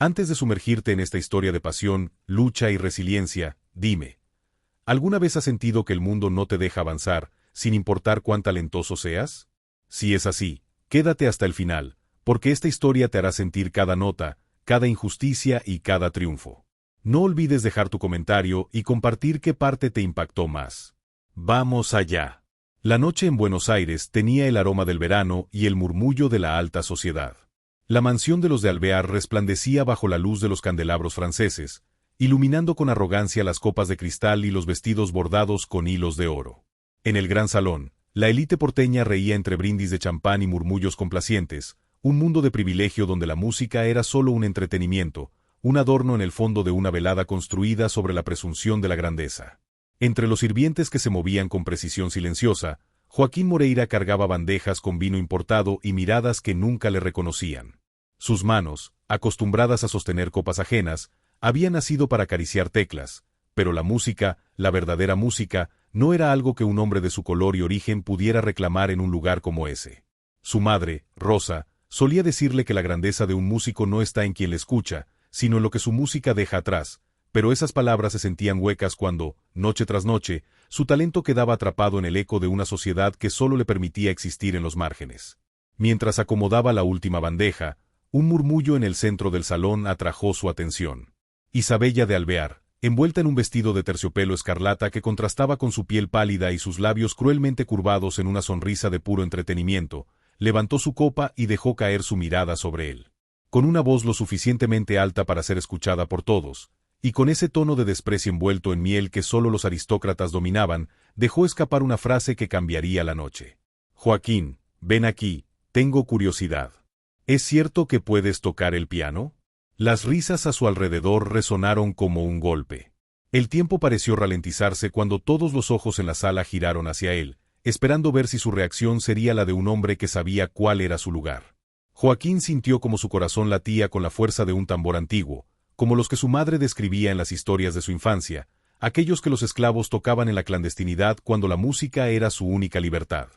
Antes de sumergirte en esta historia de pasión, lucha y resiliencia, dime, ¿alguna vez has sentido que el mundo no te deja avanzar, sin importar cuán talentoso seas? Si es así, quédate hasta el final, porque esta historia te hará sentir cada nota, cada injusticia y cada triunfo. No olvides dejar tu comentario y compartir qué parte te impactó más. ¡Vamos allá! La noche en Buenos Aires tenía el aroma del verano y el murmullo de la alta sociedad. La mansión de los de Alvear resplandecía bajo la luz de los candelabros franceses, iluminando con arrogancia las copas de cristal y los vestidos bordados con hilos de oro. En el gran salón, la élite porteña reía entre brindis de champán y murmullos complacientes, un mundo de privilegio donde la música era solo un entretenimiento, un adorno en el fondo de una velada construida sobre la presunción de la grandeza. Entre los sirvientes que se movían con precisión silenciosa, Joaquín Moreira cargaba bandejas con vino importado y miradas que nunca le reconocían. Sus manos, acostumbradas a sostener copas ajenas, habían nacido para acariciar teclas, pero la música, la verdadera música, no era algo que un hombre de su color y origen pudiera reclamar en un lugar como ese. Su madre, Rosa, solía decirle que la grandeza de un músico no está en quien le escucha, sino en lo que su música deja atrás, pero esas palabras se sentían huecas cuando, noche tras noche, su talento quedaba atrapado en el eco de una sociedad que solo le permitía existir en los márgenes. Mientras acomodaba la última bandeja, un murmullo en el centro del salón atrajo su atención. Isabella de Alvear, envuelta en un vestido de terciopelo escarlata que contrastaba con su piel pálida y sus labios cruelmente curvados en una sonrisa de puro entretenimiento, levantó su copa y dejó caer su mirada sobre él. Con una voz lo suficientemente alta para ser escuchada por todos, y con ese tono de desprecio envuelto en miel que solo los aristócratas dominaban, dejó escapar una frase que cambiaría la noche. «Joaquín, ven aquí, tengo curiosidad. ¿Es cierto que puedes tocar el piano?» Las risas a su alrededor resonaron como un golpe. El tiempo pareció ralentizarse cuando todos los ojos en la sala giraron hacia él, esperando ver si su reacción sería la de un hombre que sabía cuál era su lugar. Joaquín sintió como su corazón latía con la fuerza de un tambor antiguo, como los que su madre describía en las historias de su infancia, aquellos que los esclavos tocaban en la clandestinidad cuando la música era su única libertad.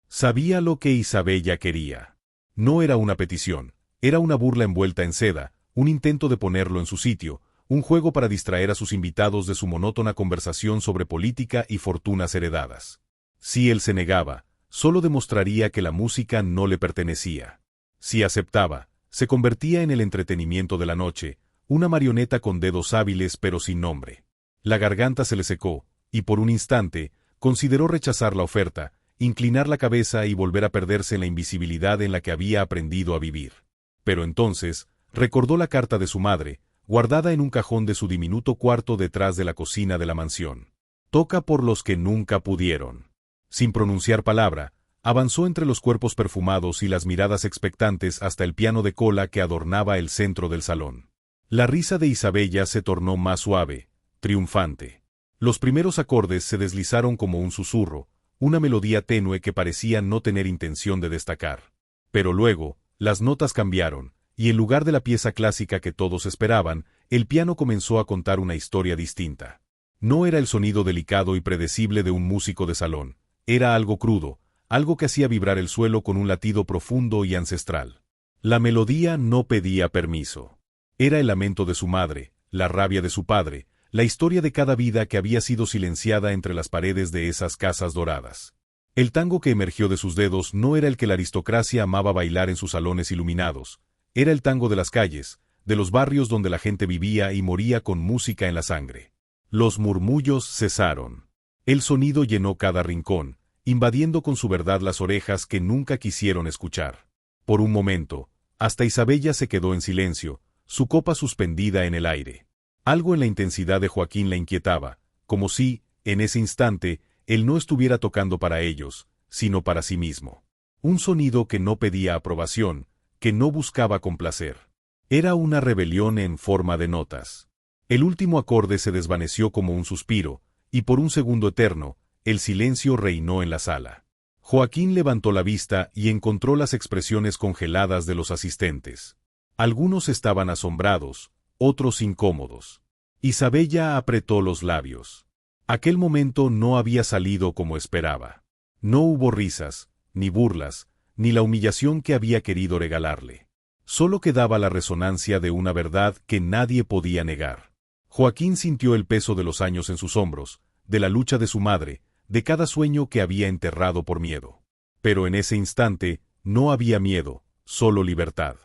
Sabía lo que Isabella quería. No era una petición, era una burla envuelta en seda, un intento de ponerlo en su sitio, un juego para distraer a sus invitados de su monótona conversación sobre política y fortunas heredadas. Si él se negaba, solo demostraría que la música no le pertenecía. Si aceptaba, se convertía en el entretenimiento de la noche, una marioneta con dedos hábiles pero sin nombre. La garganta se le secó, y por un instante, consideró rechazar la oferta, inclinar la cabeza y volver a perderse en la invisibilidad en la que había aprendido a vivir. Pero entonces, recordó la carta de su madre, guardada en un cajón de su diminuto cuarto detrás de la cocina de la mansión. Toca por los que nunca pudieron. Sin pronunciar palabra, avanzó entre los cuerpos perfumados y las miradas expectantes hasta el piano de cola que adornaba el centro del salón. La risa de Isabella se tornó más suave, triunfante. Los primeros acordes se deslizaron como un susurro, una melodía tenue que parecía no tener intención de destacar. Pero luego, las notas cambiaron, y en lugar de la pieza clásica que todos esperaban, el piano comenzó a contar una historia distinta. No era el sonido delicado y predecible de un músico de salón, era algo crudo, algo que hacía vibrar el suelo con un latido profundo y ancestral. La melodía no pedía permiso. Era el lamento de su madre, la rabia de su padre, la historia de cada vida que había sido silenciada entre las paredes de esas casas doradas. El tango que emergió de sus dedos no era el que la aristocracia amaba bailar en sus salones iluminados, era el tango de las calles, de los barrios donde la gente vivía y moría con música en la sangre. Los murmullos cesaron. El sonido llenó cada rincón, invadiendo con su verdad las orejas que nunca quisieron escuchar. Por un momento, hasta Isabella se quedó en silencio, su copa suspendida en el aire. Algo en la intensidad de Joaquín la inquietaba, como si, en ese instante, él no estuviera tocando para ellos, sino para sí mismo. Un sonido que no pedía aprobación, que no buscaba complacer. Era una rebelión en forma de notas. El último acorde se desvaneció como un suspiro, y por un segundo eterno, el silencio reinó en la sala. Joaquín levantó la vista y encontró las expresiones congeladas de los asistentes. Algunos estaban asombrados, otros incómodos. Isabella apretó los labios. Aquel momento no había salido como esperaba. No hubo risas, ni burlas, ni la humillación que había querido regalarle. Solo quedaba la resonancia de una verdad que nadie podía negar. Joaquín sintió el peso de los años en sus hombros, de la lucha de su madre, de cada sueño que había enterrado por miedo. Pero en ese instante, no había miedo, solo libertad.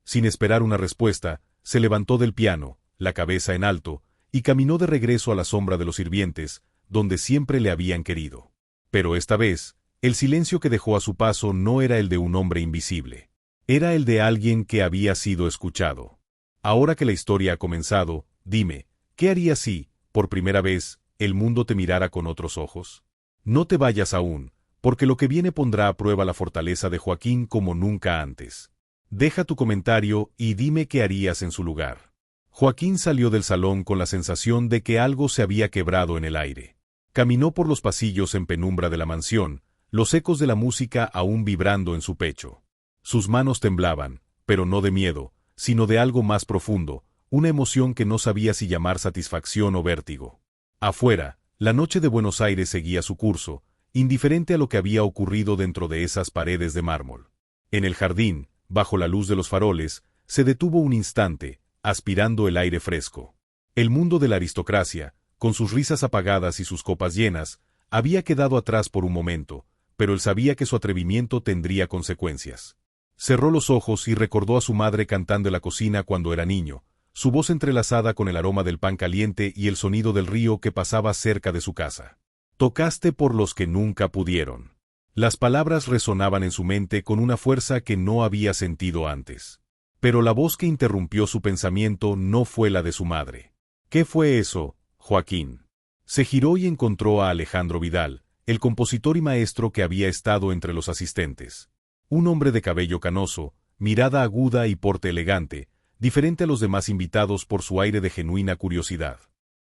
Sin esperar una respuesta, se levantó del piano, la cabeza en alto, y caminó de regreso a la sombra de los sirvientes, donde siempre le habían querido. Pero esta vez, el silencio que dejó a su paso no era el de un hombre invisible. Era el de alguien que había sido escuchado. Ahora que la historia ha comenzado, dime, ¿qué harías si, por primera vez, el mundo te mirara con otros ojos? No te vayas aún, porque lo que viene pondrá a prueba la fortaleza de Joaquín como nunca antes. Deja tu comentario y dime qué harías en su lugar. Joaquín salió del salón con la sensación de que algo se había quebrado en el aire. Caminó por los pasillos en penumbra de la mansión, los ecos de la música aún vibrando en su pecho. Sus manos temblaban, pero no de miedo, sino de algo más profundo, una emoción que no sabía si llamar satisfacción o vértigo. Afuera, la noche de Buenos Aires seguía su curso, indiferente a lo que había ocurrido dentro de esas paredes de mármol. En el jardín, bajo la luz de los faroles, se detuvo un instante, aspirando el aire fresco. El mundo de la aristocracia, con sus risas apagadas y sus copas llenas, había quedado atrás por un momento, pero él sabía que su atrevimiento tendría consecuencias. Cerró los ojos y recordó a su madre cantando en la cocina cuando era niño, su voz entrelazada con el aroma del pan caliente y el sonido del río que pasaba cerca de su casa. Tocaste por los que nunca pudieron. Las palabras resonaban en su mente con una fuerza que no había sentido antes. Pero la voz que interrumpió su pensamiento no fue la de su madre. ¿Qué fue eso, Joaquín? Se giró y encontró a Alejandro Vidal, el compositor y maestro que había estado entre los asistentes. Un hombre de cabello canoso, mirada aguda y porte elegante, diferente a los demás invitados por su aire de genuina curiosidad.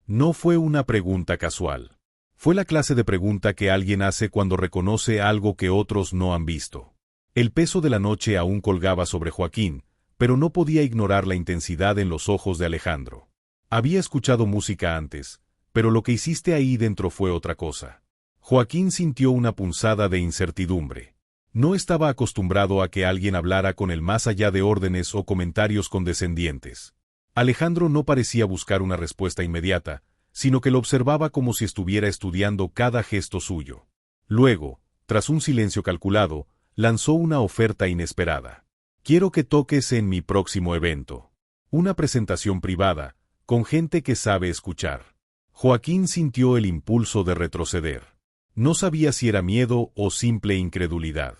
No fue una pregunta casual. Fue la clase de pregunta que alguien hace cuando reconoce algo que otros no han visto. El peso de la noche aún colgaba sobre Joaquín, pero no podía ignorar la intensidad en los ojos de Alejandro. Había escuchado música antes, pero lo que hiciste ahí dentro fue otra cosa. Joaquín sintió una punzada de incertidumbre. No estaba acostumbrado a que alguien hablara con él más allá de órdenes o comentarios condescendientes. Alejandro no parecía buscar una respuesta inmediata, sino que lo observaba como si estuviera estudiando cada gesto suyo. Luego, tras un silencio calculado, lanzó una oferta inesperada. Quiero que toques en mi próximo evento. Una presentación privada, con gente que sabe escuchar. Joaquín sintió el impulso de retroceder. No sabía si era miedo o simple incredulidad.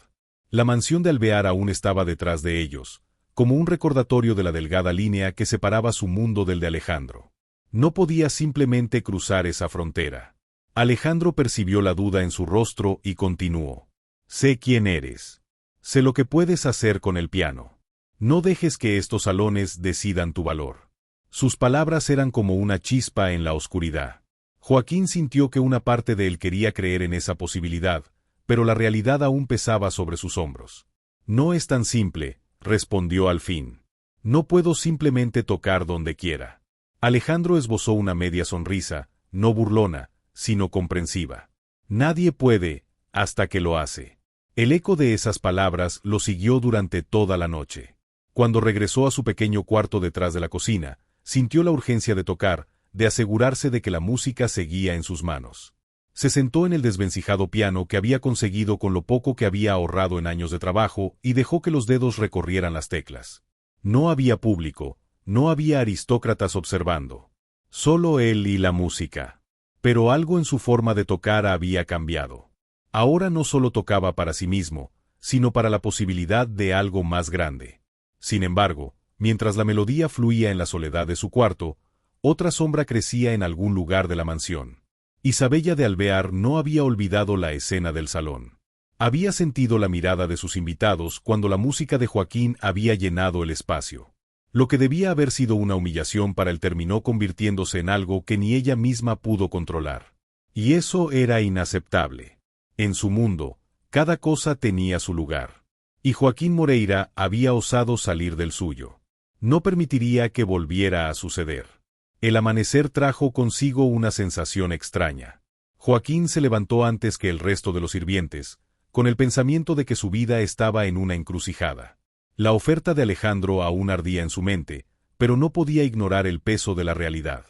La mansión de Alvear aún estaba detrás de ellos, como un recordatorio de la delgada línea que separaba su mundo del de Alejandro. No podía simplemente cruzar esa frontera. Alejandro percibió la duda en su rostro y continuó. Sé quién eres. Sé lo que puedes hacer con el piano. No dejes que estos salones decidan tu valor. Sus palabras eran como una chispa en la oscuridad. Joaquín sintió que una parte de él quería creer en esa posibilidad, pero la realidad aún pesaba sobre sus hombros. No es tan simple, respondió al fin. No puedo simplemente tocar donde quiera. Alejandro esbozó una media sonrisa, no burlona, sino comprensiva. Nadie puede, hasta que lo hace. El eco de esas palabras lo siguió durante toda la noche. Cuando regresó a su pequeño cuarto detrás de la cocina, sintió la urgencia de tocar, de asegurarse de que la música seguía en sus manos. Se sentó en el desvencijado piano que había conseguido con lo poco que había ahorrado en años de trabajo y dejó que los dedos recorrieran las teclas. No había público, no había aristócratas observando. Solo él y la música. Pero algo en su forma de tocar había cambiado. Ahora no solo tocaba para sí mismo, sino para la posibilidad de algo más grande. Sin embargo, mientras la melodía fluía en la soledad de su cuarto, otra sombra crecía en algún lugar de la mansión. Isabella de Alvear no había olvidado la escena del salón. Había sentido la mirada de sus invitados cuando la música de Joaquín había llenado el espacio. Lo que debía haber sido una humillación para él terminó convirtiéndose en algo que ni ella misma pudo controlar. Y eso era inaceptable. En su mundo, cada cosa tenía su lugar. Y Joaquín Moreira había osado salir del suyo. No permitiría que volviera a suceder. El amanecer trajo consigo una sensación extraña. Joaquín se levantó antes que el resto de los sirvientes, con el pensamiento de que su vida estaba en una encrucijada. La oferta de Alejandro aún ardía en su mente, pero no podía ignorar el peso de la realidad.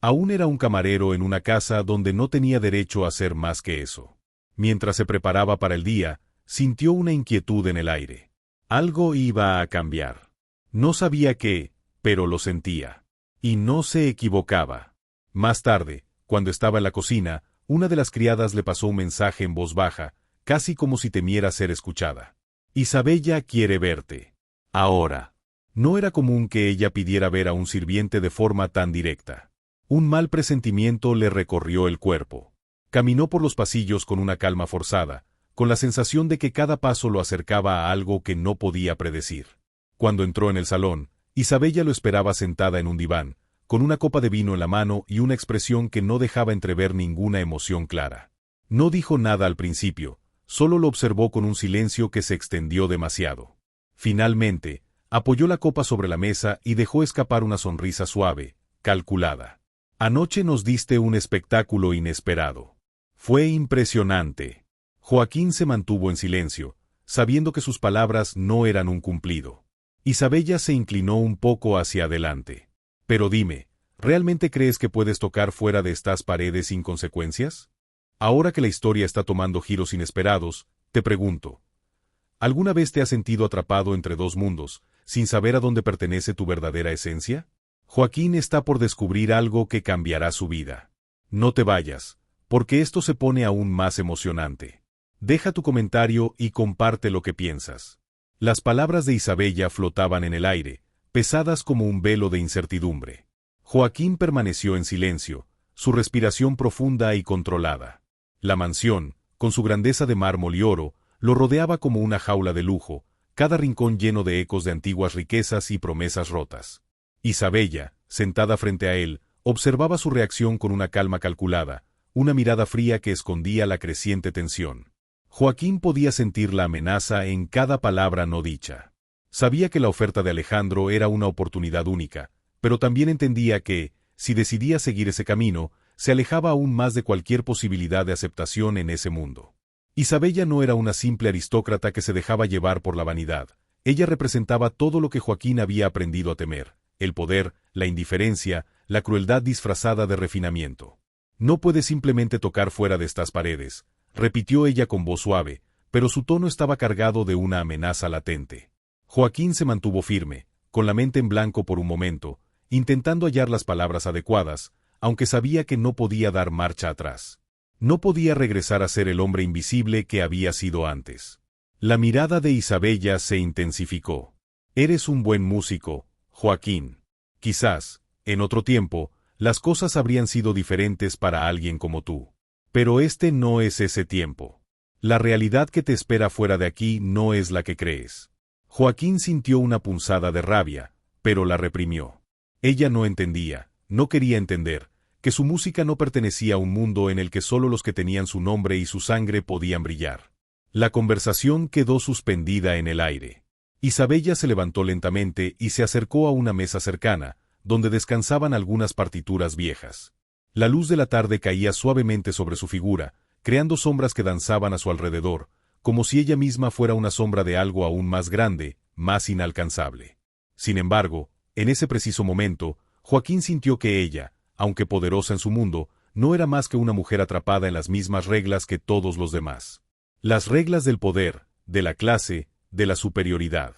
Aún era un camarero en una casa donde no tenía derecho a hacer más que eso. Mientras se preparaba para el día, sintió una inquietud en el aire. Algo iba a cambiar. No sabía qué, pero lo sentía. Y no se equivocaba. Más tarde, cuando estaba en la cocina, una de las criadas le pasó un mensaje en voz baja, casi como si temiera ser escuchada. Isabella quiere verte. Ahora. No era común que ella pidiera ver a un sirviente de forma tan directa. Un mal presentimiento le recorrió el cuerpo. Caminó por los pasillos con una calma forzada, con la sensación de que cada paso lo acercaba a algo que no podía predecir. Cuando entró en el salón, Isabella lo esperaba sentada en un diván, con una copa de vino en la mano y una expresión que no dejaba entrever ninguna emoción clara. No dijo nada al principio, solo lo observó con un silencio que se extendió demasiado. Finalmente, apoyó la copa sobre la mesa y dejó escapar una sonrisa suave, calculada. Anoche nos diste un espectáculo inesperado. Fue impresionante. Joaquín se mantuvo en silencio, sabiendo que sus palabras no eran un cumplido. Isabella se inclinó un poco hacia adelante. Pero dime, ¿realmente crees que puedes tocar fuera de estas paredes sin consecuencias? Ahora que la historia está tomando giros inesperados, te pregunto, ¿alguna vez te has sentido atrapado entre dos mundos, sin saber a dónde pertenece tu verdadera esencia? Joaquín está por descubrir algo que cambiará su vida. No te vayas, porque esto se pone aún más emocionante. Deja tu comentario y comparte lo que piensas. Las palabras de Isabella flotaban en el aire, pesadas como un velo de incertidumbre. Joaquín permaneció en silencio, su respiración profunda y controlada. La mansión, con su grandeza de mármol y oro, lo rodeaba como una jaula de lujo, cada rincón lleno de ecos de antiguas riquezas y promesas rotas. Isabella, sentada frente a él, observaba su reacción con una calma calculada, una mirada fría que escondía la creciente tensión. Joaquín podía sentir la amenaza en cada palabra no dicha. Sabía que la oferta de Alejandro era una oportunidad única, pero también entendía que, si decidía seguir ese camino, se alejaba aún más de cualquier posibilidad de aceptación en ese mundo. Isabella no era una simple aristócrata que se dejaba llevar por la vanidad. Ella representaba todo lo que Joaquín había aprendido a temer: el poder, la indiferencia, la crueldad disfrazada de refinamiento. No puedes simplemente tocar fuera de estas paredes, repitió ella con voz suave, pero su tono estaba cargado de una amenaza latente. Joaquín se mantuvo firme, con la mente en blanco por un momento, intentando hallar las palabras adecuadas, aunque sabía que no podía dar marcha atrás. No podía regresar a ser el hombre invisible que había sido antes. La mirada de Isabella se intensificó. Eres un buen músico, Joaquín. Quizás, en otro tiempo, las cosas habrían sido diferentes para alguien como tú. Pero este no es ese tiempo. La realidad que te espera fuera de aquí no es la que crees. Joaquín sintió una punzada de rabia, pero la reprimió. Ella no entendía, no quería entender, que su música no pertenecía a un mundo en el que solo los que tenían su nombre y su sangre podían brillar. La conversación quedó suspendida en el aire. Isabella se levantó lentamente y se acercó a una mesa cercana, donde descansaban algunas partituras viejas. La luz de la tarde caía suavemente sobre su figura, creando sombras que danzaban a su alrededor, como si ella misma fuera una sombra de algo aún más grande, más inalcanzable. Sin embargo, en ese preciso momento, Joaquín sintió que ella, aunque poderosa en su mundo, no era más que una mujer atrapada en las mismas reglas que todos los demás. Las reglas del poder, de la clase, de la superioridad.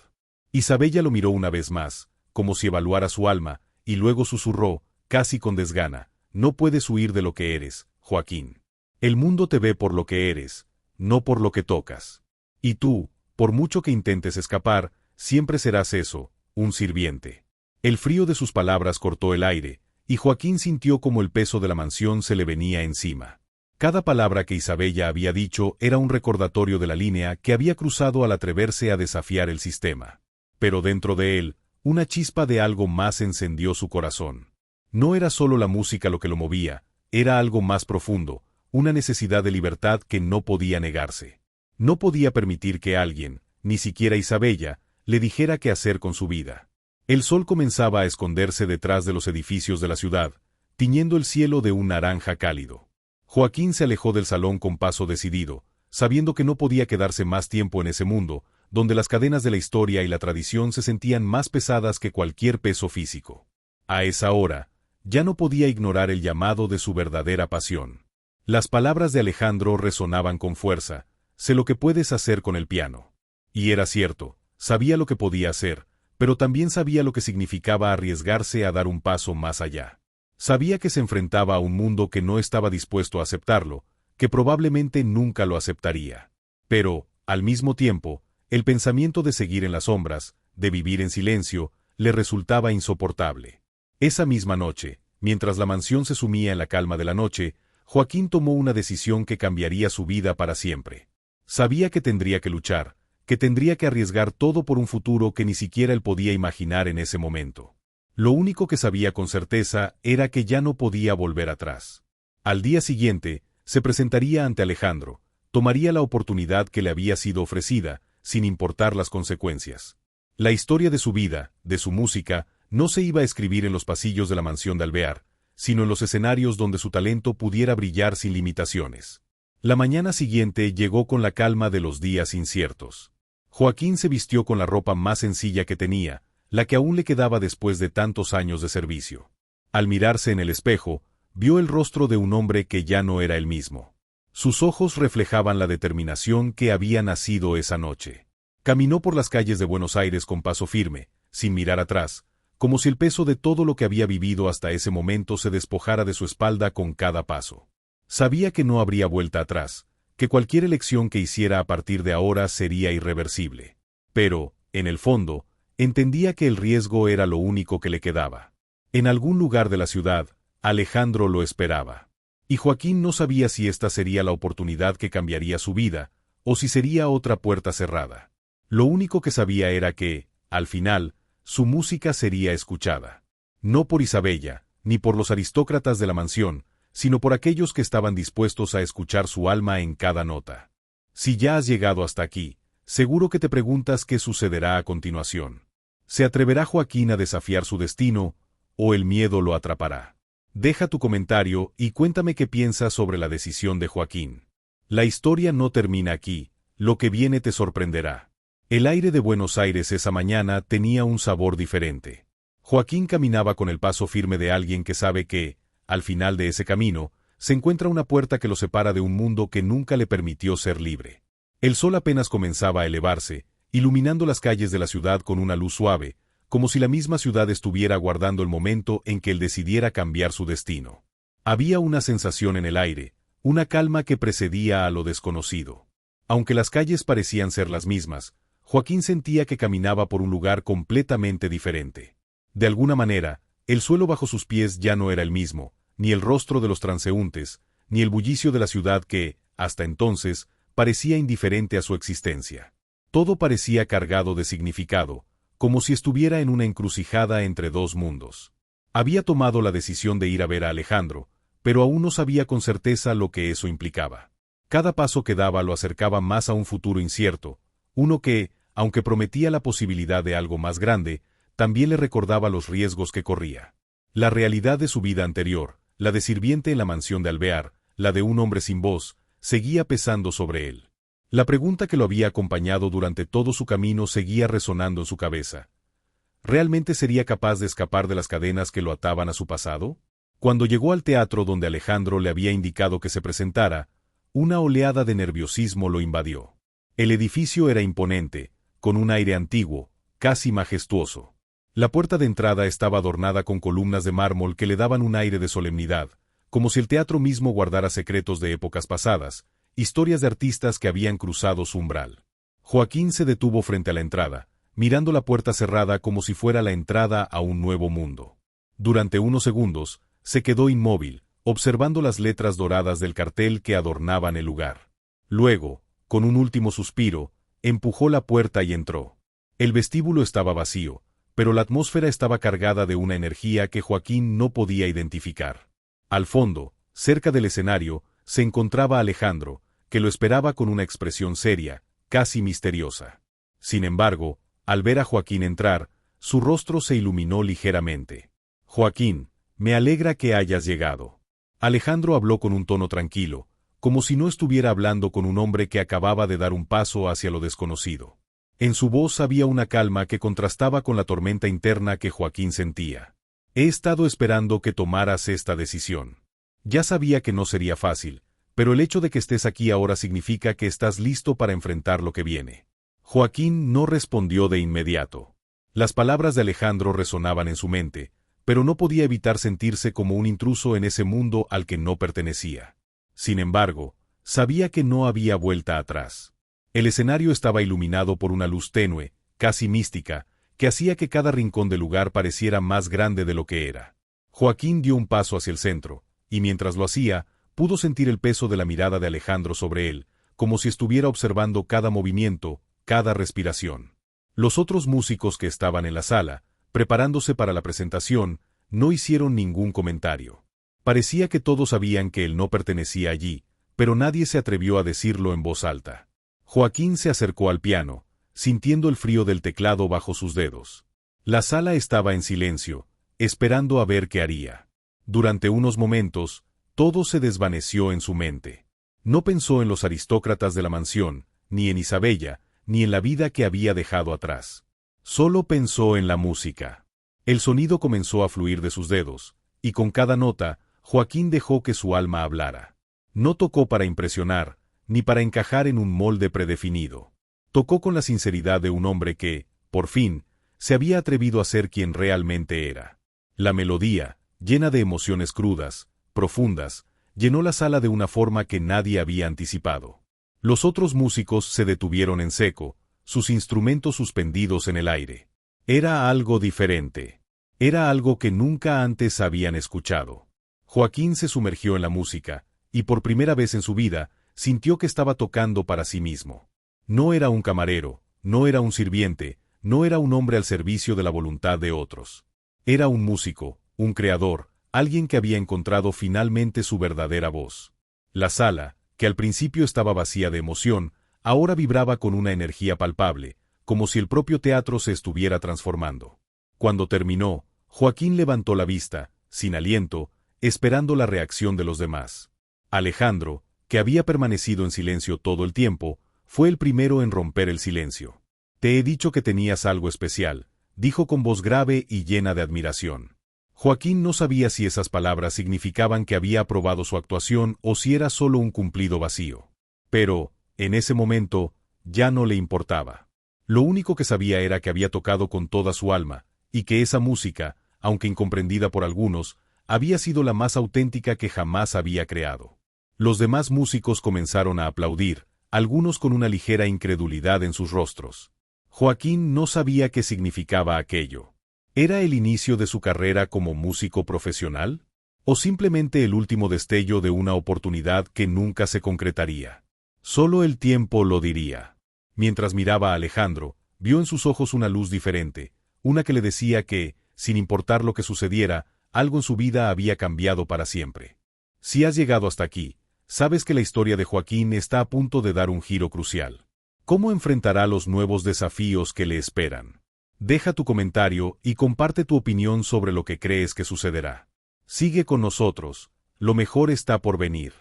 Isabella lo miró una vez más, como si evaluara su alma, y luego susurró, casi con desgana: no puedes huir de lo que eres, Joaquín. El mundo te ve por lo que eres, no por lo que tocas. Y tú, por mucho que intentes escapar, siempre serás eso, un sirviente. El frío de sus palabras cortó el aire, y Joaquín sintió como el peso de la mansión se le venía encima. Cada palabra que Isabella había dicho era un recordatorio de la línea que había cruzado al atreverse a desafiar el sistema. Pero dentro de él, una chispa de algo más encendió su corazón. No era solo la música lo que lo movía, era algo más profundo, una necesidad de libertad que no podía negarse. No podía permitir que alguien, ni siquiera Isabella, le dijera qué hacer con su vida. El sol comenzaba a esconderse detrás de los edificios de la ciudad, tiñendo el cielo de un naranja cálido. Joaquín se alejó del salón con paso decidido, sabiendo que no podía quedarse más tiempo en ese mundo, donde las cadenas de la historia y la tradición se sentían más pesadas que cualquier peso físico. A esa hora, ya no podía ignorar el llamado de su verdadera pasión. Las palabras de Alejandro resonaban con fuerza: sé lo que puedes hacer con el piano. Y era cierto, sabía lo que podía hacer, pero también sabía lo que significaba arriesgarse a dar un paso más allá. Sabía que se enfrentaba a un mundo que no estaba dispuesto a aceptarlo, que probablemente nunca lo aceptaría. Pero, al mismo tiempo, el pensamiento de seguir en las sombras, de vivir en silencio, le resultaba insoportable. Esa misma noche, mientras la mansión se sumía en la calma de la noche, Joaquín tomó una decisión que cambiaría su vida para siempre. Sabía que tendría que luchar, que tendría que arriesgar todo por un futuro que ni siquiera él podía imaginar en ese momento. Lo único que sabía con certeza era que ya no podía volver atrás. Al día siguiente, se presentaría ante Alejandro, tomaría la oportunidad que le había sido ofrecida, sin importar las consecuencias. La historia de su vida, de su música, no se iba a escribir en los pasillos de la mansión de Alvear, sino en los escenarios donde su talento pudiera brillar sin limitaciones. La mañana siguiente llegó con la calma de los días inciertos. Joaquín se vistió con la ropa más sencilla que tenía, la que aún le quedaba después de tantos años de servicio. Al mirarse en el espejo, vio el rostro de un hombre que ya no era el mismo. Sus ojos reflejaban la determinación que había nacido esa noche. Caminó por las calles de Buenos Aires con paso firme, sin mirar atrás, como si el peso de todo lo que había vivido hasta ese momento se despojara de su espalda con cada paso. Sabía que no habría vuelta atrás, que cualquier elección que hiciera a partir de ahora sería irreversible. Pero, en el fondo, entendía que el riesgo era lo único que le quedaba. En algún lugar de la ciudad, Alejandro lo esperaba. Y Joaquín no sabía si esta sería la oportunidad que cambiaría su vida, o si sería otra puerta cerrada. Lo único que sabía era que, al final, su música sería escuchada. No por Isabella, ni por los aristócratas de la mansión, sino por aquellos que estaban dispuestos a escuchar su alma en cada nota. Si ya has llegado hasta aquí, seguro que te preguntas qué sucederá a continuación. ¿Se atreverá Joaquín a desafiar su destino, o el miedo lo atrapará? Deja tu comentario y cuéntame qué piensas sobre la decisión de Joaquín. La historia no termina aquí, lo que viene te sorprenderá. El aire de Buenos Aires esa mañana tenía un sabor diferente. Joaquín caminaba con el paso firme de alguien que sabe que, al final de ese camino, se encuentra una puerta que lo separa de un mundo que nunca le permitió ser libre. El sol apenas comenzaba a elevarse, iluminando las calles de la ciudad con una luz suave, como si la misma ciudad estuviera aguardando el momento en que él decidiera cambiar su destino. Había una sensación en el aire, una calma que precedía a lo desconocido. Aunque las calles parecían ser las mismas, Joaquín sentía que caminaba por un lugar completamente diferente. De alguna manera, el suelo bajo sus pies ya no era el mismo, ni el rostro de los transeúntes, ni el bullicio de la ciudad que, hasta entonces, parecía indiferente a su existencia. Todo parecía cargado de significado, como si estuviera en una encrucijada entre dos mundos. Había tomado la decisión de ir a ver a Alejandro, pero aún no sabía con certeza lo que eso implicaba. Cada paso que daba lo acercaba más a un futuro incierto, uno que, aunque prometía la posibilidad de algo más grande, también le recordaba los riesgos que corría. La realidad de su vida anterior, la de sirviente en la mansión de Alvear, la de un hombre sin voz, seguía pesando sobre él. La pregunta que lo había acompañado durante todo su camino seguía resonando en su cabeza. ¿Realmente sería capaz de escapar de las cadenas que lo ataban a su pasado? Cuando llegó al teatro donde Alejandro le había indicado que se presentara, una oleada de nerviosismo lo invadió. El edificio era imponente, con un aire antiguo, casi majestuoso. La puerta de entrada estaba adornada con columnas de mármol que le daban un aire de solemnidad, como si el teatro mismo guardara secretos de épocas pasadas, historias de artistas que habían cruzado su umbral. Joaquín se detuvo frente a la entrada, mirando la puerta cerrada como si fuera la entrada a un nuevo mundo. Durante unos segundos, se quedó inmóvil, observando las letras doradas del cartel que adornaban el lugar. Luego, con un último suspiro, empujó la puerta y entró. El vestíbulo estaba vacío, pero la atmósfera estaba cargada de una energía que Joaquín no podía identificar. Al fondo, cerca del escenario, se encontraba Alejandro, que lo esperaba con una expresión seria, casi misteriosa. Sin embargo, al ver a Joaquín entrar, su rostro se iluminó ligeramente. «Joaquín, me alegra que hayas llegado». Alejandro habló con un tono tranquilo, como si no estuviera hablando con un hombre que acababa de dar un paso hacia lo desconocido. En su voz había una calma que contrastaba con la tormenta interna que Joaquín sentía. He estado esperando que tomaras esta decisión. Ya sabía que no sería fácil, pero el hecho de que estés aquí ahora significa que estás listo para enfrentar lo que viene. Joaquín no respondió de inmediato. Las palabras de Alejandro resonaban en su mente, pero no podía evitar sentirse como un intruso en ese mundo al que no pertenecía. Sin embargo, sabía que no había vuelta atrás. El escenario estaba iluminado por una luz tenue, casi mística, que hacía que cada rincón del lugar pareciera más grande de lo que era. Joaquín dio un paso hacia el centro, y mientras lo hacía, pudo sentir el peso de la mirada de Alejandro sobre él, como si estuviera observando cada movimiento, cada respiración. Los otros músicos que estaban en la sala, preparándose para la presentación, no hicieron ningún comentario. Parecía que todos sabían que él no pertenecía allí, pero nadie se atrevió a decirlo en voz alta. Joaquín se acercó al piano, sintiendo el frío del teclado bajo sus dedos. La sala estaba en silencio, esperando a ver qué haría. Durante unos momentos, todo se desvaneció en su mente. No pensó en los aristócratas de la mansión, ni en Isabella, ni en la vida que había dejado atrás. Solo pensó en la música. El sonido comenzó a fluir de sus dedos, y con cada nota, Joaquín dejó que su alma hablara. No tocó para impresionar, ni para encajar en un molde predefinido. Tocó con la sinceridad de un hombre que, por fin, se había atrevido a ser quien realmente era. La melodía, llena de emociones crudas, profundas, llenó la sala de una forma que nadie había anticipado. Los otros músicos se detuvieron en seco, sus instrumentos suspendidos en el aire. Era algo diferente. Era algo que nunca antes habían escuchado. Joaquín se sumergió en la música, y por primera vez en su vida, sintió que estaba tocando para sí mismo. No era un camarero, no era un sirviente, no era un hombre al servicio de la voluntad de otros. Era un músico, un creador, alguien que había encontrado finalmente su verdadera voz. La sala, que al principio estaba vacía de emoción, ahora vibraba con una energía palpable, como si el propio teatro se estuviera transformando. Cuando terminó, Joaquín levantó la vista, sin aliento, esperando la reacción de los demás. Alejandro, que había permanecido en silencio todo el tiempo, fue el primero en romper el silencio. «Te he dicho que tenías algo especial», dijo con voz grave y llena de admiración. Joaquín no sabía si esas palabras significaban que había aprobado su actuación o si era solo un cumplido vacío. Pero, en ese momento, ya no le importaba. Lo único que sabía era que había tocado con toda su alma, y que esa música, aunque incomprendida por algunos, había sido la más auténtica que jamás había creado. Los demás músicos comenzaron a aplaudir, algunos con una ligera incredulidad en sus rostros. Joaquín no sabía qué significaba aquello. ¿Era el inicio de su carrera como músico profesional? ¿O simplemente el último destello de una oportunidad que nunca se concretaría? Solo el tiempo lo diría. Mientras miraba a Alejandro, vio en sus ojos una luz diferente, una que le decía que, sin importar lo que sucediera, algo en su vida había cambiado para siempre. Si has llegado hasta aquí, sabes que la historia de Joaquín está a punto de dar un giro crucial. ¿Cómo enfrentará los nuevos desafíos que le esperan? Deja tu comentario y comparte tu opinión sobre lo que crees que sucederá. Sigue con nosotros, lo mejor está por venir.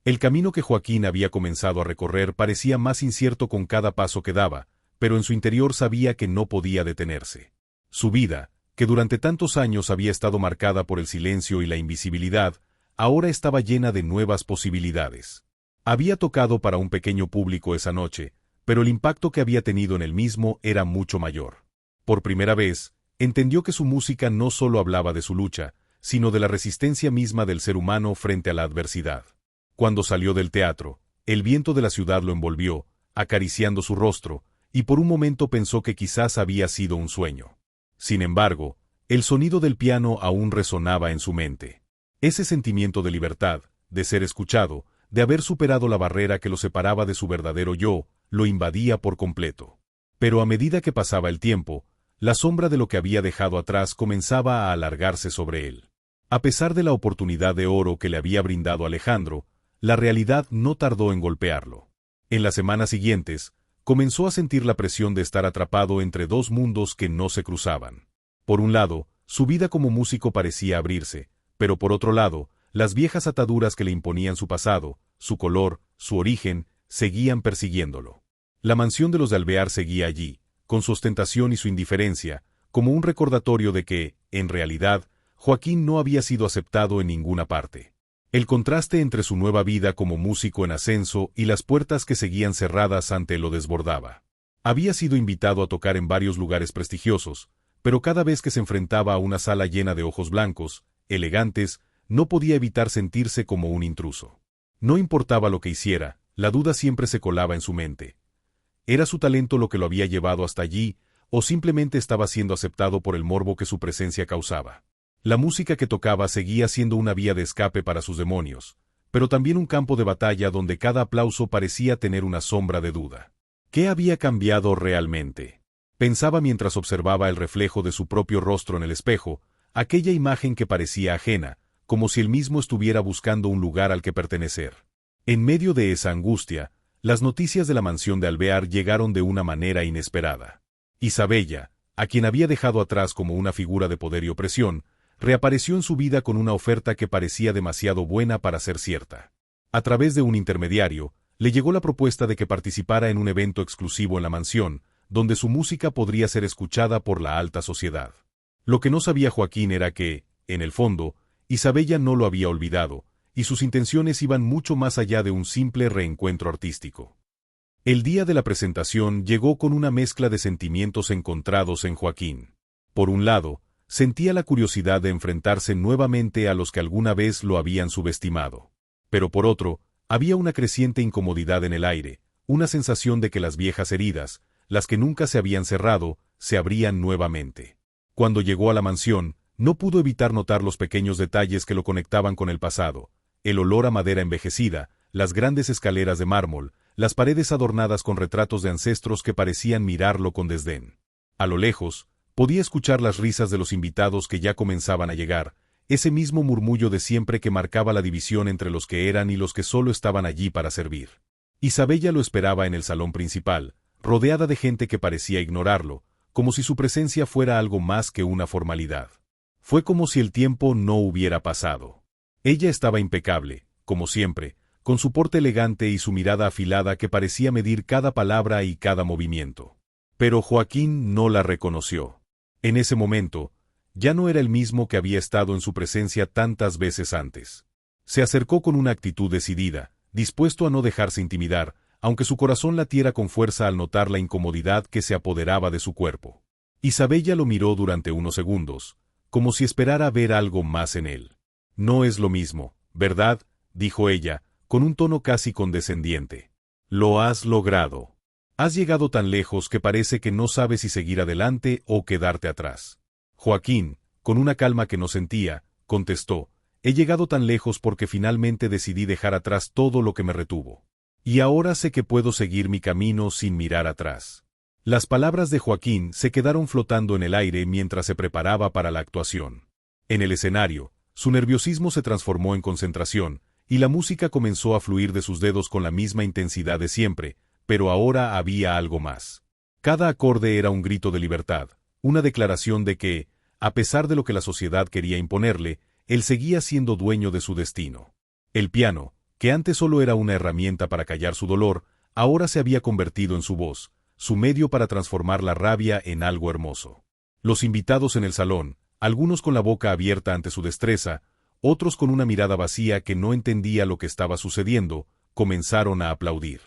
El camino que Joaquín había comenzado a recorrer parecía más incierto con cada paso que daba, pero en su interior sabía que no podía detenerse. Su vida, que durante tantos años había estado marcada por el silencio y la invisibilidad, ahora estaba llena de nuevas posibilidades. Había tocado para un pequeño público esa noche, pero el impacto que había tenido en él mismo era mucho mayor. Por primera vez, entendió que su música no solo hablaba de su lucha, sino de la resistencia misma del ser humano frente a la adversidad. Cuando salió del teatro, el viento de la ciudad lo envolvió, acariciando su rostro, y por un momento pensó que quizás había sido un sueño. Sin embargo, el sonido del piano aún resonaba en su mente. Ese sentimiento de libertad, de ser escuchado, de haber superado la barrera que lo separaba de su verdadero yo, lo invadía por completo. Pero a medida que pasaba el tiempo, la sombra de lo que había dejado atrás comenzaba a alargarse sobre él. A pesar de la oportunidad de oro que le había brindado Alejandro, la realidad no tardó en golpearlo. En las semanas siguientes, comenzó a sentir la presión de estar atrapado entre dos mundos que no se cruzaban. Por un lado, su vida como músico parecía abrirse, pero por otro lado, las viejas ataduras que le imponían su pasado, su color, su origen, seguían persiguiéndolo. La mansión de los de Alvear seguía allí, con su ostentación y su indiferencia, como un recordatorio de que, en realidad, Joaquín no había sido aceptado en ninguna parte. El contraste entre su nueva vida como músico en ascenso y las puertas que seguían cerradas ante él lo desbordaba. Había sido invitado a tocar en varios lugares prestigiosos, pero cada vez que se enfrentaba a una sala llena de ojos blancos, elegantes, no podía evitar sentirse como un intruso. No importaba lo que hiciera, la duda siempre se colaba en su mente. ¿Era su talento lo que lo había llevado hasta allí, o simplemente estaba siendo aceptado por el morbo que su presencia causaba? La música que tocaba seguía siendo una vía de escape para sus demonios, pero también un campo de batalla donde cada aplauso parecía tener una sombra de duda. ¿Qué había cambiado realmente? Pensaba mientras observaba el reflejo de su propio rostro en el espejo, aquella imagen que parecía ajena, como si él mismo estuviera buscando un lugar al que pertenecer. En medio de esa angustia, las noticias de la mansión de Alvear llegaron de una manera inesperada. Isabella, a quien había dejado atrás como una figura de poder y opresión, reapareció en su vida con una oferta que parecía demasiado buena para ser cierta. A través de un intermediario, le llegó la propuesta de que participara en un evento exclusivo en la mansión, donde su música podría ser escuchada por la alta sociedad. Lo que no sabía Joaquín era que, en el fondo, Isabella no lo había olvidado, y sus intenciones iban mucho más allá de un simple reencuentro artístico. El día de la presentación llegó con una mezcla de sentimientos encontrados en Joaquín. Por un lado, sentía la curiosidad de enfrentarse nuevamente a los que alguna vez lo habían subestimado. Pero por otro, había una creciente incomodidad en el aire, una sensación de que las viejas heridas, las que nunca se habían cerrado, se abrían nuevamente. Cuando llegó a la mansión, no pudo evitar notar los pequeños detalles que lo conectaban con el pasado, el olor a madera envejecida, las grandes escaleras de mármol, las paredes adornadas con retratos de ancestros que parecían mirarlo con desdén. A lo lejos, podía escuchar las risas de los invitados que ya comenzaban a llegar, ese mismo murmullo de siempre que marcaba la división entre los que eran y los que solo estaban allí para servir. Isabella lo esperaba en el salón principal, rodeada de gente que parecía ignorarlo, como si su presencia fuera algo más que una formalidad. Fue como si el tiempo no hubiera pasado. Ella estaba impecable, como siempre, con su porte elegante y su mirada afilada que parecía medir cada palabra y cada movimiento. Pero Joaquín no la reconoció. En ese momento, ya no era el mismo que había estado en su presencia tantas veces antes. Se acercó con una actitud decidida, dispuesto a no dejarse intimidar, aunque su corazón latiera con fuerza al notar la incomodidad que se apoderaba de su cuerpo. Isabella lo miró durante unos segundos, como si esperara ver algo más en él. «No es lo mismo, ¿verdad?», dijo ella, con un tono casi condescendiente. «Lo has logrado. Has llegado tan lejos que parece que no sabes si seguir adelante o quedarte atrás». Joaquín, con una calma que no sentía, contestó: «He llegado tan lejos porque finalmente decidí dejar atrás todo lo que me retuvo. Y ahora sé que puedo seguir mi camino sin mirar atrás». Las palabras de Joaquín se quedaron flotando en el aire mientras se preparaba para la actuación. En el escenario, su nerviosismo se transformó en concentración, y la música comenzó a fluir de sus dedos con la misma intensidad de siempre, pero ahora había algo más. Cada acorde era un grito de libertad, una declaración de que, a pesar de lo que la sociedad quería imponerle, él seguía siendo dueño de su destino. El piano, que antes solo era una herramienta para callar su dolor, ahora se había convertido en su voz, su medio para transformar la rabia en algo hermoso. Los invitados en el salón, algunos con la boca abierta ante su destreza, otros con una mirada vacía que no entendía lo que estaba sucediendo, comenzaron a aplaudir.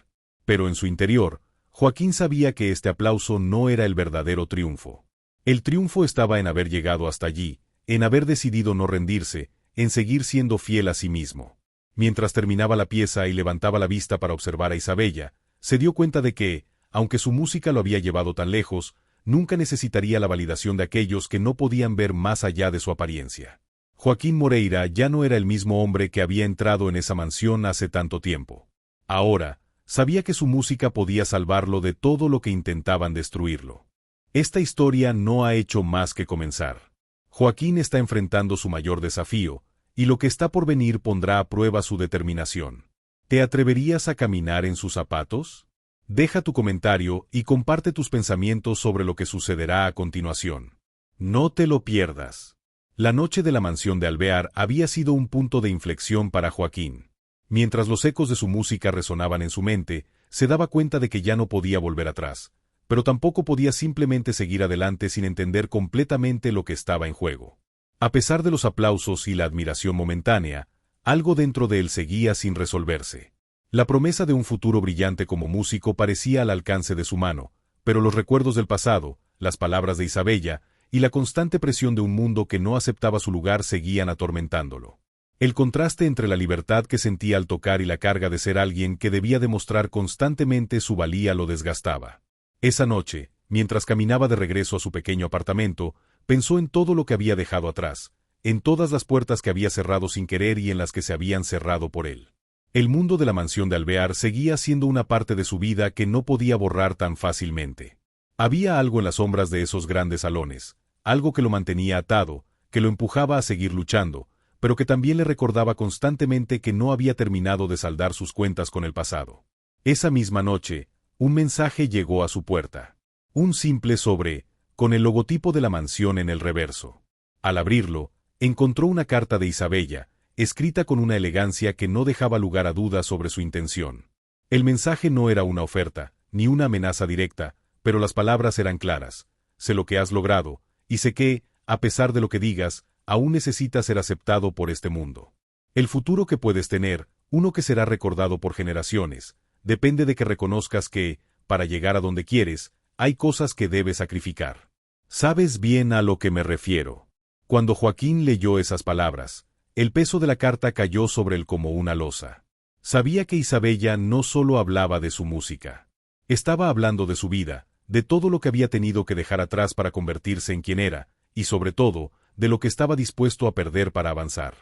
Pero en su interior, Joaquín sabía que este aplauso no era el verdadero triunfo. El triunfo estaba en haber llegado hasta allí, en haber decidido no rendirse, en seguir siendo fiel a sí mismo. Mientras terminaba la pieza y levantaba la vista para observar a Isabella, se dio cuenta de que, aunque su música lo había llevado tan lejos, nunca necesitaría la validación de aquellos que no podían ver más allá de su apariencia. Joaquín Moreira ya no era el mismo hombre que había entrado en esa mansión hace tanto tiempo. Ahora, sabía que su música podía salvarlo de todo lo que intentaban destruirlo. Esta historia no ha hecho más que comenzar. Joaquín está enfrentando su mayor desafío, y lo que está por venir pondrá a prueba su determinación. ¿Te atreverías a caminar en sus zapatos? Deja tu comentario y comparte tus pensamientos sobre lo que sucederá a continuación. No te lo pierdas. La noche de la mansión de Alvear había sido un punto de inflexión para Joaquín. Mientras los ecos de su música resonaban en su mente, se daba cuenta de que ya no podía volver atrás. pero tampoco podía simplemente seguir adelante sin entender completamente lo que estaba en juego. A pesar de los aplausos y la admiración momentánea, algo dentro de él seguía sin resolverse. La promesa de un futuro brillante como músico parecía al alcance de su mano, pero los recuerdos del pasado, las palabras de Isabella y la constante presión de un mundo que no aceptaba su lugar seguían atormentándolo. El contraste entre la libertad que sentía al tocar y la carga de ser alguien que debía demostrar constantemente su valía lo desgastaba. Esa noche, mientras caminaba de regreso a su pequeño apartamento, pensó en todo lo que había dejado atrás, en todas las puertas que había cerrado sin querer y en las que se habían cerrado por él. El mundo de la mansión de Alvear seguía siendo una parte de su vida que no podía borrar tan fácilmente. Había algo en las sombras de esos grandes salones, algo que lo mantenía atado, que lo empujaba a seguir luchando, pero que también le recordaba constantemente que no había terminado de saldar sus cuentas con el pasado. Esa misma noche, un mensaje llegó a su puerta. Un simple sobre, con el logotipo de la mansión en el reverso. Al abrirlo, encontró una carta de Isabella, escrita con una elegancia que no dejaba lugar a dudas sobre su intención. El mensaje no era una oferta, ni una amenaza directa, pero las palabras eran claras. Sé lo que has logrado, y sé que, a pesar de lo que digas, aún necesitas ser aceptado por este mundo. El futuro que puedes tener, uno que será recordado por generaciones, depende de que reconozcas que, para llegar a donde quieres, hay cosas que debes sacrificar. Sabes bien a lo que me refiero. Cuando Joaquín leyó esas palabras, el peso de la carta cayó sobre él como una losa. Sabía que Isabella no solo hablaba de su música. Estaba hablando de su vida, de todo lo que había tenido que dejar atrás para convertirse en quien era, y sobre todo, de lo que estaba dispuesto a perder para avanzar.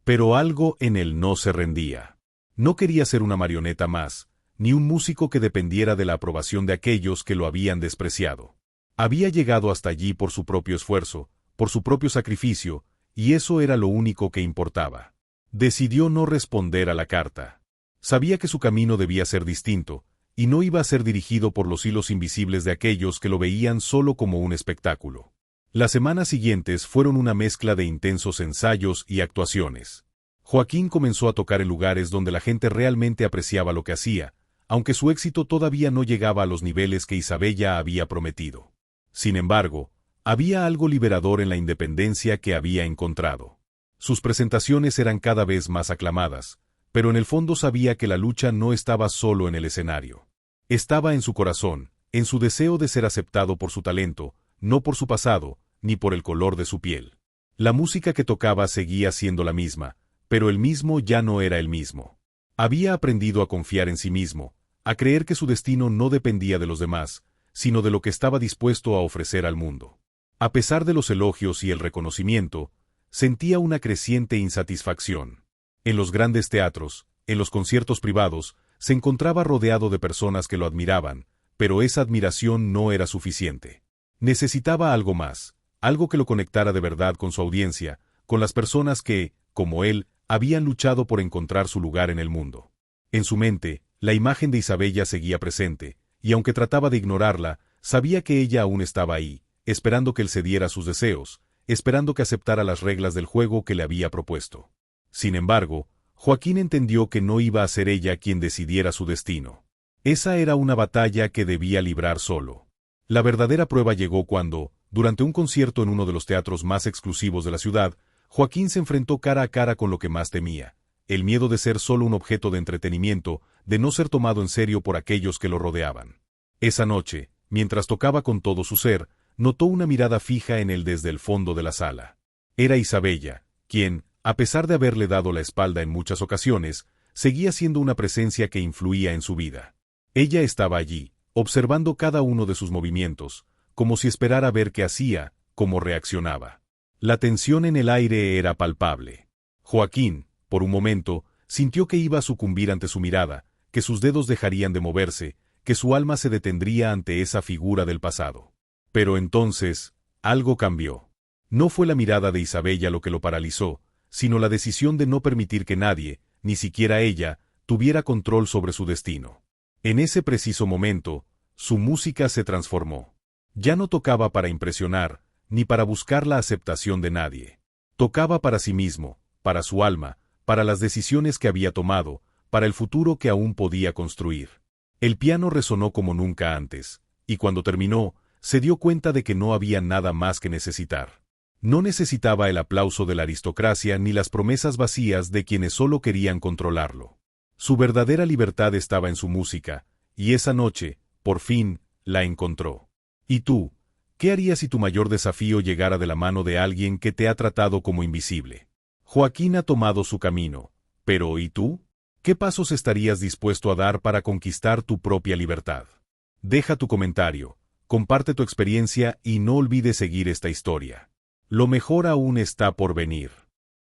Pero algo en él no se rendía. No quería ser una marioneta más, ni un músico que dependiera de la aprobación de aquellos que lo habían despreciado. Había llegado hasta allí por su propio esfuerzo, por su propio sacrificio, y eso era lo único que importaba. Decidió no responder a la carta. Sabía que su camino debía ser distinto, y no iba a ser dirigido por los hilos invisibles de aquellos que lo veían solo como un espectáculo. Las semanas siguientes fueron una mezcla de intensos ensayos y actuaciones. Joaquín comenzó a tocar en lugares donde la gente realmente apreciaba lo que hacía, aunque su éxito todavía no llegaba a los niveles que Isabella había prometido. Sin embargo, había algo liberador en la independencia que había encontrado. Sus presentaciones eran cada vez más aclamadas, pero en el fondo sabía que la lucha no estaba solo en el escenario. Estaba en su corazón, en su deseo de ser aceptado por su talento, no por su pasado, ni por el color de su piel. La música que tocaba seguía siendo la misma, pero él mismo ya no era el mismo. Había aprendido a confiar en sí mismo, a creer que su destino no dependía de los demás, sino de lo que estaba dispuesto a ofrecer al mundo. A pesar de los elogios y el reconocimiento, sentía una creciente insatisfacción. En los grandes teatros, en los conciertos privados, se encontraba rodeado de personas que lo admiraban, pero esa admiración no era suficiente. Necesitaba algo más, algo que lo conectara de verdad con su audiencia, con las personas que, como él, habían luchado por encontrar su lugar en el mundo. En su mente, la imagen de Isabella seguía presente, y aunque trataba de ignorarla, sabía que ella aún estaba ahí, esperando que él cediera a sus deseos, esperando que aceptara las reglas del juego que le había propuesto. Sin embargo, Joaquín entendió que no iba a ser ella quien decidiera su destino. Esa era una batalla que debía librar solo. La verdadera prueba llegó cuando, durante un concierto en uno de los teatros más exclusivos de la ciudad, Joaquín se enfrentó cara a cara con lo que más temía, el miedo de ser solo un objeto de entretenimiento, de no ser tomado en serio por aquellos que lo rodeaban. Esa noche, mientras tocaba con todo su ser, notó una mirada fija en él desde el fondo de la sala. Era Isabella, quien, a pesar de haberle dado la espalda en muchas ocasiones, seguía siendo una presencia que influía en su vida. Ella estaba allí, observando cada uno de sus movimientos, como si esperara ver qué hacía, cómo reaccionaba. La tensión en el aire era palpable. Joaquín, por un momento, sintió que iba a sucumbir ante su mirada, que sus dedos dejarían de moverse, que su alma se detendría ante esa figura del pasado. Pero entonces, algo cambió. No fue la mirada de Isabella lo que lo paralizó, sino la decisión de no permitir que nadie, ni siquiera ella, tuviera control sobre su destino. En ese preciso momento, su música se transformó. Ya no tocaba para impresionar, ni para buscar la aceptación de nadie. Tocaba para sí mismo, para su alma, para las decisiones que había tomado, para el futuro que aún podía construir. El piano resonó como nunca antes, y cuando terminó, se dio cuenta de que no había nada más que necesitar. No necesitaba el aplauso de la aristocracia ni las promesas vacías de quienes solo querían controlarlo. Su verdadera libertad estaba en su música, y esa noche, por fin, la encontró. ¿Y tú? ¿Qué harías si tu mayor desafío llegara de la mano de alguien que te ha tratado como invisible? Joaquín ha tomado su camino, pero ¿y tú? ¿Qué pasos estarías dispuesto a dar para conquistar tu propia libertad? Deja tu comentario, comparte tu experiencia y no olvides seguir esta historia. Lo mejor aún está por venir.